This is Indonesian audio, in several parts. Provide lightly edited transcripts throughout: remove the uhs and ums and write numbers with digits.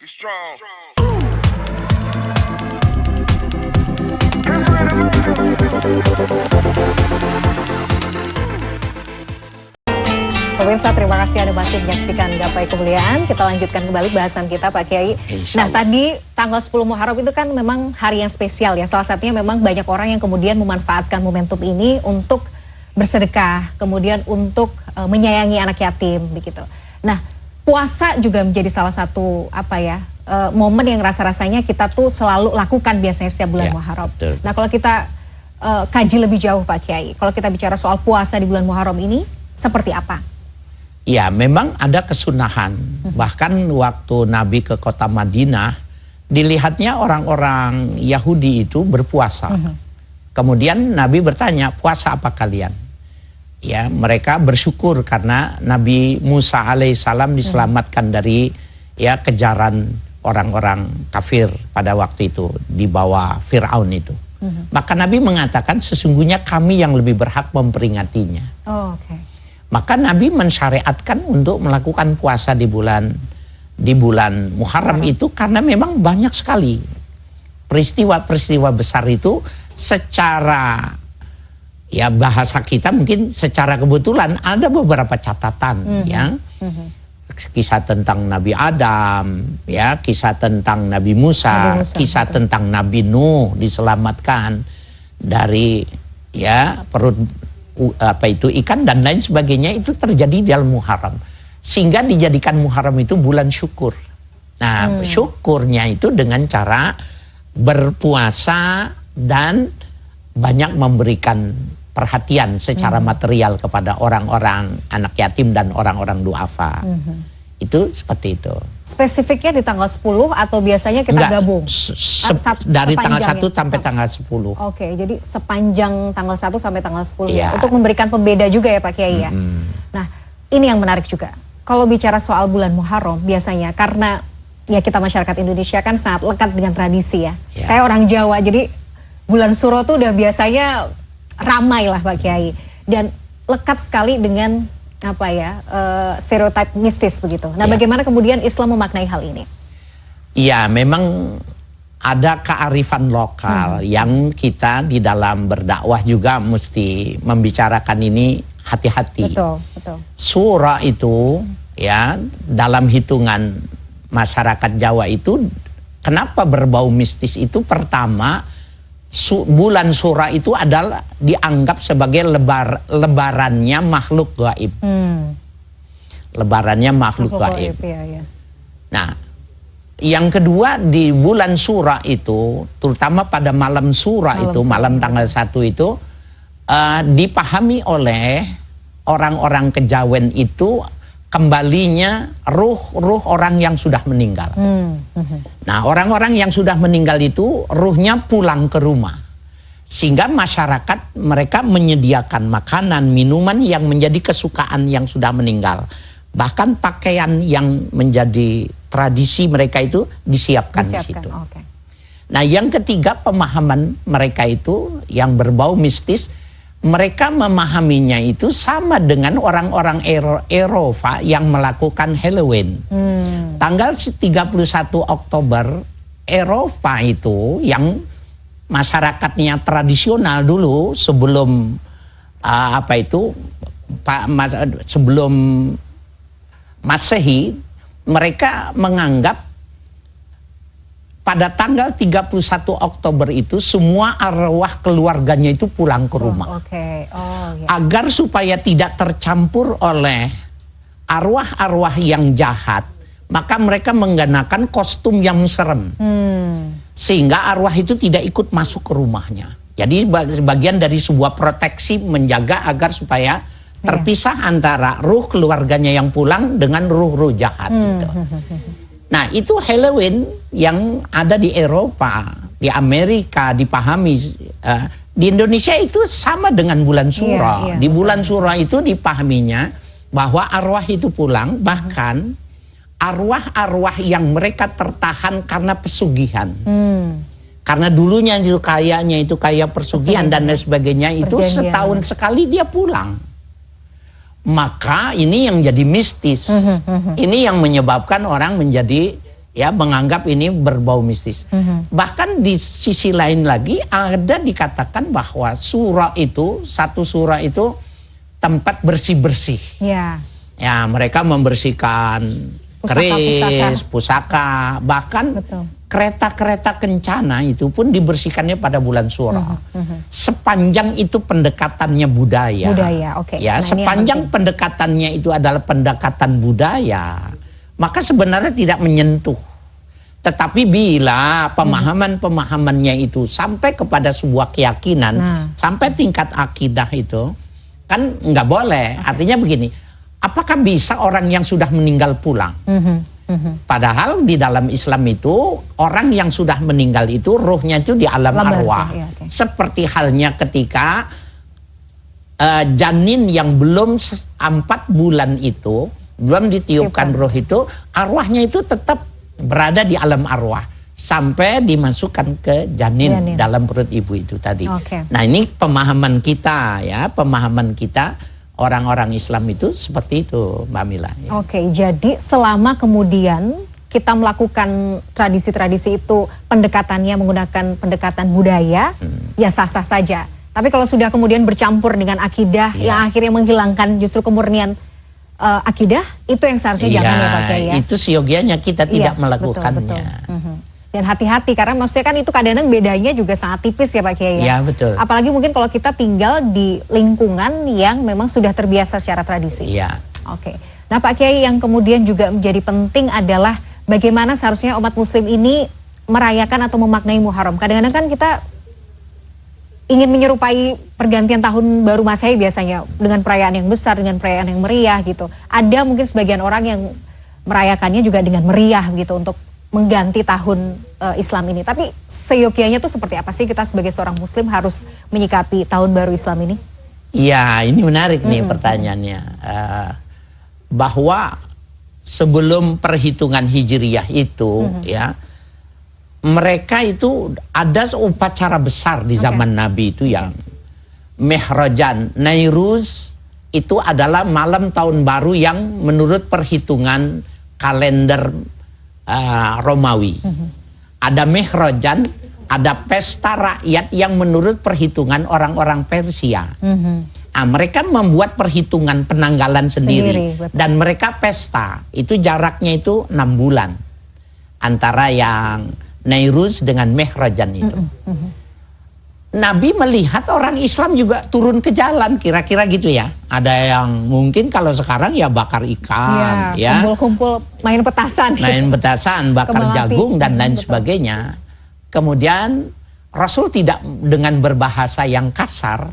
Strong. Pemirsa, terima kasih Anda masih menyaksikan Gapai Kemuliaan. Kita lanjutkan kembali bahasan kita Pak Kiai. Nah, tadi tanggal 10 Muharram itu kan memang hari yang spesial ya. Salah satunya memang banyak orang yang kemudian memanfaatkan momentum ini untuk bersedekah, kemudian untuk menyayangi anak yatim begitu. Nah, puasa juga menjadi salah satu momen yang rasa-rasanya kita tuh selalu lakukan biasanya setiap bulan Muharram. Betul. Nah, kalau kita kaji lebih jauh Pak Kiai, kalau kita bicara soal puasa di bulan Muharram ini seperti apa? Ya, memang ada kesunahan. Bahkan waktu Nabi ke kota Madinah, dilihatnya orang-orang Yahudi itu berpuasa. Kemudian Nabi bertanya, puasa apa kalian? Ya, mereka bersyukur karena Nabi Musa alaihissalam diselamatkan dari kejaran orang-orang kafir pada waktu itu di bawah Fir'aun itu. Maka Nabi mengatakan sesungguhnya kami yang lebih berhak memperingatinya. Oh, oke. Maka Nabi mensyariatkan untuk melakukan puasa di bulan Muharram itu karena memang banyak sekali peristiwa-peristiwa besar itu secara bahasa kita mungkin secara kebetulan ada beberapa catatan kisah tentang Nabi Adam, kisah tentang Nabi Musa, kisah tentang Nabi Nuh diselamatkan dari perut ikan dan lain sebagainya, itu terjadi dalam Muharram, sehingga dijadikan Muharram itu bulan syukur. Nah, syukurnya itu dengan cara berpuasa dan banyak memberikan perhatian secara material kepada orang-orang anak yatim dan orang-orang duafa. Itu seperti itu. Spesifiknya di tanggal 10 atau biasanya kita gabung? Dari tanggal 1 sampai tanggal 10. Oke, jadi sepanjang tanggal 1 sampai tanggal 10 ya. Untuk memberikan pembeda juga ya Pak Kiai ya. Nah, ini yang menarik juga. Kalau bicara soal bulan Muharram biasanya karena kita masyarakat Indonesia kan sangat lekat dengan tradisi ya. Saya orang Jawa, jadi bulan Suro tuh udah biasanya ramai lah Pak Kiai. Dan lekat sekali dengan stereotip mistis begitu. Nah, bagaimana kemudian Islam memaknai hal ini? Ya, memang ada kearifan lokal yang kita di dalam berdakwah juga mesti membicarakan ini hati-hati. Betul, betul. Surah itu dalam hitungan masyarakat Jawa itu kenapa berbau mistis itu? Pertama, bulan Surah itu adalah dianggap sebagai lebarannya makhluk gaib. Lebarannya makhluk gaib. Nah, yang kedua di bulan Surah itu, terutama pada malam Surah itu, malam tanggal 1 itu, dipahami oleh orang-orang kejawen itu kembalinya ruh orang yang sudah meninggal. Nah, orang-orang yang sudah meninggal itu ruhnya pulang ke rumah. Sehingga masyarakat mereka menyediakan makanan, minuman yang menjadi kesukaan yang sudah meninggal. Bahkan pakaian yang menjadi tradisi mereka itu disiapkan di situ. Nah, yang ketiga pemahaman mereka itu yang berbau mistis, mereka memahaminya itu sama dengan orang-orang Eropa yang melakukan Halloween. Tanggal 31 Oktober, Eropa itu yang masyarakatnya tradisional dulu sebelum sebelum Masehi, mereka menganggap pada tanggal 31 Oktober itu semua arwah keluarganya itu pulang ke rumah. Agar supaya tidak tercampur oleh arwah-arwah yang jahat, maka mereka menggunakan kostum yang serem. Sehingga arwah itu tidak ikut masuk ke rumahnya. Jadi bagian dari sebuah proteksi menjaga agar supaya terpisah antara ruh keluarganya yang pulang dengan ruh-ruh jahat gitu. Nah, itu Halloween yang ada di Eropa, di Amerika dipahami. Di Indonesia itu sama dengan bulan Surah. Di bulan Surah itu dipahaminya bahwa arwah itu pulang, bahkan arwah-arwah yang mereka tertahan karena pesugihan. Karena dulunya itu kaya pesugihan dan lain sebagainya, itu setahun sekali dia pulang. Maka ini yang jadi mistis. Ini yang menyebabkan orang menjadi ya menganggap ini berbau mistis. Bahkan di sisi lain lagi ada dikatakan bahwa surah itu, satu surah itu tempat bersih-bersih. Ya, mereka membersihkan keris, pusaka, bahkan kereta-kereta kencana itu pun dibersihkannya pada bulan surah. Sepanjang itu pendekatannya budaya. Ya, sepanjang pendekatannya itu adalah pendekatan budaya, maka sebenarnya tidak menyentuh. Tetapi bila pemahaman-pemahamannya itu sampai kepada sebuah keyakinan, sampai tingkat akidah itu, kan nggak boleh. Artinya begini, apakah bisa orang yang sudah meninggal pulang? Padahal di dalam Islam itu, orang yang sudah meninggal itu, ruhnya itu di alam arwah. Seperti halnya ketika janin yang belum 4 bulan itu, belum ditiupkan roh itu, arwahnya itu tetap berada di alam arwah sampai dimasukkan ke janin dalam perut ibu itu tadi. Nah, ini pemahaman kita ya, pemahaman kita orang-orang Islam itu seperti itu, Mbak Mila. Ya. Jadi selama kemudian kita melakukan tradisi-tradisi itu pendekatannya menggunakan pendekatan budaya, ya sah-sah saja. Tapi kalau sudah kemudian bercampur dengan akidah yang akhirnya menghilangkan justru kemurnian akidah, itu yang seharusnya jangan ya Pak Kiai ya. Itu siogianya kita tidak melakukannya. Dan hati-hati karena maksudnya kan itu kadang-kadang bedanya juga sangat tipis ya Pak Kiai ya. Iya betul. Apalagi mungkin kalau kita tinggal di lingkungan yang memang sudah terbiasa secara tradisi. Iya. Nah Pak Kiai, yang kemudian juga menjadi penting adalah bagaimana seharusnya umat muslim ini merayakan atau memaknai Muharram. Kadang-kadang kan kita ingin menyerupai pergantian tahun baru Masehi biasanya dengan perayaan yang besar, dengan perayaan yang meriah gitu. Ada mungkin sebagian orang yang merayakannya juga dengan meriah gitu untuk mengganti tahun Islam ini. Tapi seyogianya tuh seperti apa sih kita sebagai seorang muslim harus menyikapi tahun baru Islam ini? Iya, ini menarik nih pertanyaannya. Bahwa sebelum perhitungan Hijriyah itu ya, mereka itu ada upacara besar di zaman Nabi itu yang Mihrajan, Nairuz, itu adalah malam tahun baru yang menurut perhitungan kalender Romawi. Ada Mihrajan, ada pesta rakyat yang menurut perhitungan orang-orang Persia. Mereka membuat perhitungan penanggalan sendiri dan mereka pesta. Itu jaraknya itu 6 bulan antara yang Nairuz dengan Mihrajan itu. Nabi melihat orang Islam juga turun ke jalan, kira-kira gitu ya. Ada yang mungkin kalau sekarang ya bakar ikan, ya kumpul-kumpul main petasan, bakar jagung dan lain sebagainya. Kemudian Rasul tidak dengan berbahasa yang kasar,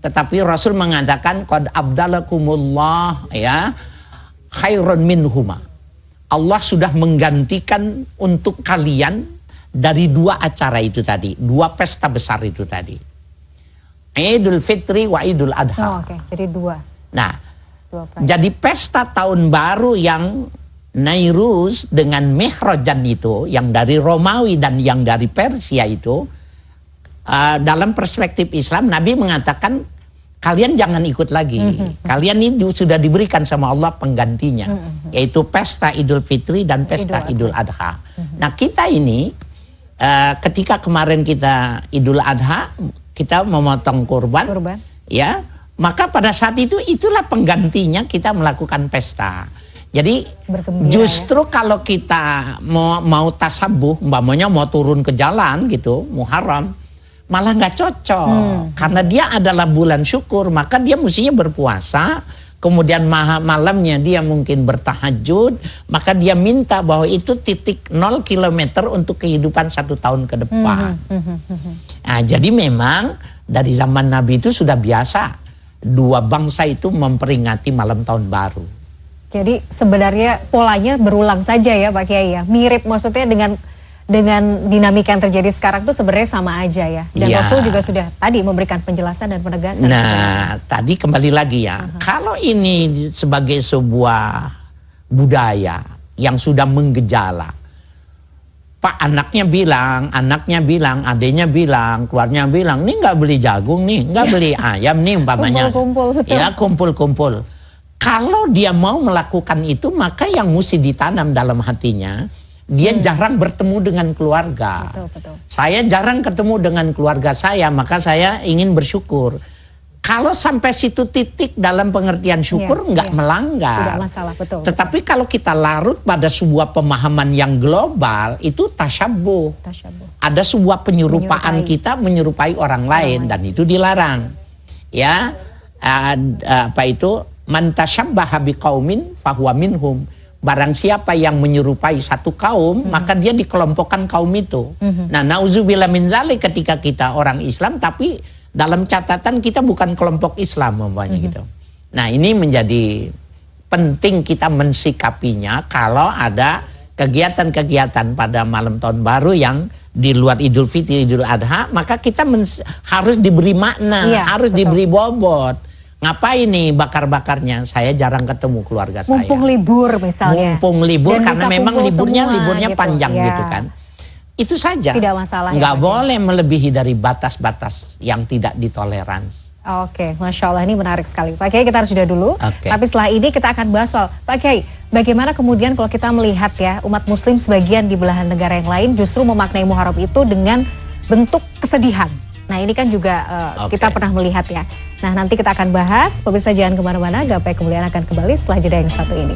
tetapi Rasul mengatakan qad abdalakumullah ya khairun minhuma. Allah sudah menggantikan untuk kalian dari 2 acara itu tadi, 2 pesta besar itu tadi. Idul Fitri wa Idul Adha. Jadi 2. Nah, jadi pesta tahun baru yang Nairuz dengan Mihrajan itu, yang dari Romawi dan yang dari Persia itu, dalam perspektif Islam, Nabi mengatakan, kalian jangan ikut lagi. Kalian ini sudah diberikan sama Allah penggantinya, yaitu pesta Idul Fitri dan pesta Idul Adha. Nah, kita ini ketika kemarin kita Idul Adha, kita memotong kurban, ya, maka pada saat itu itulah penggantinya kita melakukan pesta. Jadi justru kalau kita mau tasabuh, umpamanya mau turun ke jalan gitu, Muharram, malah nggak cocok. Karena dia adalah bulan syukur, maka dia mestinya berpuasa. Kemudian malamnya dia mungkin bertahajud, maka dia minta bahwa itu titik 0 kilometer untuk kehidupan 1 tahun ke depan. Nah, jadi memang dari zaman Nabi itu sudah biasa 2 bangsa itu memperingati malam tahun baru. Jadi sebenarnya polanya berulang saja ya Pak Kiai ya, mirip maksudnya dengan dinamika yang terjadi sekarang tuh sebenarnya sama aja ya. Dan Rasul juga sudah tadi memberikan penjelasan dan penegasan. Nah, tadi kembali lagi ya. Kalau ini sebagai sebuah budaya yang sudah menggejala. Pak anaknya bilang, adiknya bilang, keluarnya bilang, nih nggak beli jagung nih, nggak beli ayam nih umpamanya. Kumpul-kumpul. Ya, kumpul-kumpul. Kalau dia mau melakukan itu, maka yang mesti ditanam dalam hatinya, Dia jarang bertemu dengan keluarga. Betul. Saya jarang ketemu dengan keluarga saya, maka saya ingin bersyukur. Kalau sampai situ titik dalam pengertian syukur nggak melanggar. Tidak masalah, betul. Tetapi kalau kita larut pada sebuah pemahaman yang global, itu tasyabuh. Ada sebuah penyerupaan kita menyerupai orang lain dan itu dilarang. Ya, apa itu? Man tasyabbaha biqaumin fahuwa minhum. Barang siapa yang menyerupai satu kaum, maka dia dikelompokkan kaum itu. Nah, nauzubillah min zalik ketika kita orang Islam, tapi dalam catatan kita bukan kelompok Islam umpamanya gitu. Nah, ini menjadi penting kita mensikapinya kalau ada kegiatan-kegiatan pada malam tahun baru yang di luar Idul Fitri, Idul Adha, maka kita harus diberi makna, harus diberi bobot. Ngapain nih bakar-bakarnya? Saya jarang ketemu keluarga saya. Mumpung libur misalnya. Mumpung libur dan karena memang liburnya gitu, panjang gitu kan. Itu saja. Tidak masalah. Nggak boleh melebihi dari batas-batas yang tidak ditoleransi. Oke, Masya Allah, ini menarik sekali. Pak Kiai, kita harus jeda dulu. Tapi setelah ini kita akan bahas soal, Pak Kiai, bagaimana kemudian kalau kita melihat ya, umat muslim sebagian di belahan negara yang lain justru memaknai Muharram itu dengan bentuk kesedihan. Nah, ini kan juga kita pernah melihat ya. Nah, nanti kita akan bahas, pemirsa jangan kemana-mana, Gapai Kemuliaan akan kembali setelah jeda yang satu ini.